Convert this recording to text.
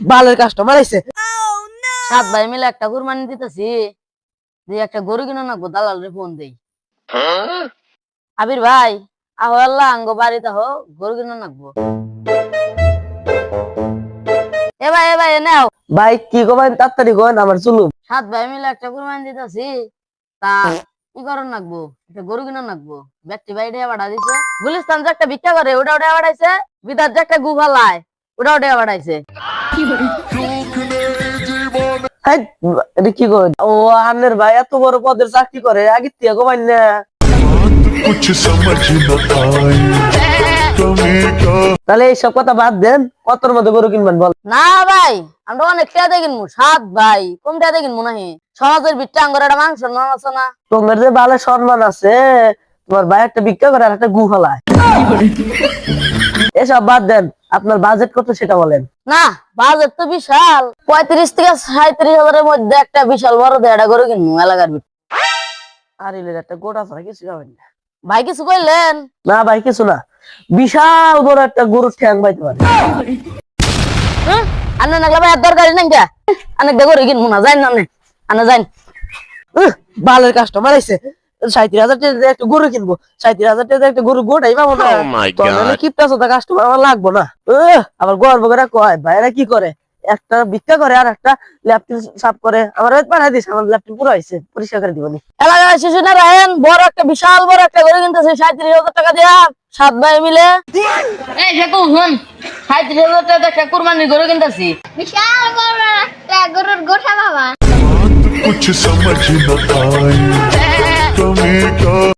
বালের কাস্টমার আইছে। সাত ভাই মিলে একটা কুরবানি দিতেছি, যে একটা গরু কিনো না গো, দালাল রে ফোন দেই। আবির ভাই, আহো আল্লাহ আঙ্গ বাড়িতে আহো, গরু কিনো নাকবো। এ ভাই নাও। ভাই কি করবেন তাড়াতাড়ি করেন, আমার চলুন। সাত ভাই মিলে একটা কুরবানি দিতেছি, তা কি করন নাকবো, একটা গরু কিনো নাকবো। ব্যক্তি ভাই ডেয়া বাড়া দিছে, গুলিস্তান যে একটা ভিক্ষা করে ওটা উঠে বাড়াইছে, বিদার যে একটা গুফালায় ওটা উঠে বাড়াইছে। হ্যাঁ, এটা কি করেন? ও আন্নের ভাই এত বড় পদের চাকরি করে, আগে থেকে কমাইন না। कुछ समझ न आए तुम्हें क्या তাহলে এইসব কথা বাদ দেন, কতর মধ্যে গরু কিনবেন বল। না ভাই, আমরা অনেক টাকা কিনবো। সাত ভাই কম টাকা কিনবো নাহি, সমাজের ভিতরে আঙ্গর একটা মাংস নাম আছে না। তোমার যে ভালো সম্মান আছে, তোমার ভাই একটা ভিক্ষা করে আর একটা গু ফলায়। এসব বাদ দেন, আপনার বাজেট কত সেটা বলেন। না, বাজেট তো বিশাল, 35 থেকে 37,000-এর মধ্যে একটা বিশাল বড় দেড়া গরু কিনবো এলাকার ভিতরে। আর এলের একটা গোটা ছাড়া কিছু যাবেন না। ভাই কিছু কইলেন? না ভাই কিছু না, বিশাল বড় একটা গরুর ঠ্যাং পাইতে পারে। আনে নাগলা ভাই দরকারি নাই কা, আনে গরু কিনবো না, যাই না আনে যাই। বালের কাস্টমার আইছে। 37,000 টাকা দিয়ে একটা গরু কিনবো, 37,000 টাকা দিয়ে একটা গরু গোটাই পাবো না। কাস্টমার আমার লাগবো না। আবার গর্ব করে কয় ভাইরা কি করে, একটা ভিক্ষা করে আর একটা ল্যাপটপ সাফ করে। আমার পাঠাই দিস, আমার ল্যাপটপ পুরো আইছে, পরিষ্কার করে দিবনি। এলাকার শিশু না রাহেন, বড় একটা বিশাল বড় একটা গরু কিনতেছে 37,000 টাকা দিয়া, সাত ভাই মিলে। এই দেখো শুন, 37,000 টাকা একটা কুরবানির গরু কিনতেছি। বিশাল বড় একটা গরুর গোঠা বাবা। कुछ समझ न आए तुम्हें क्या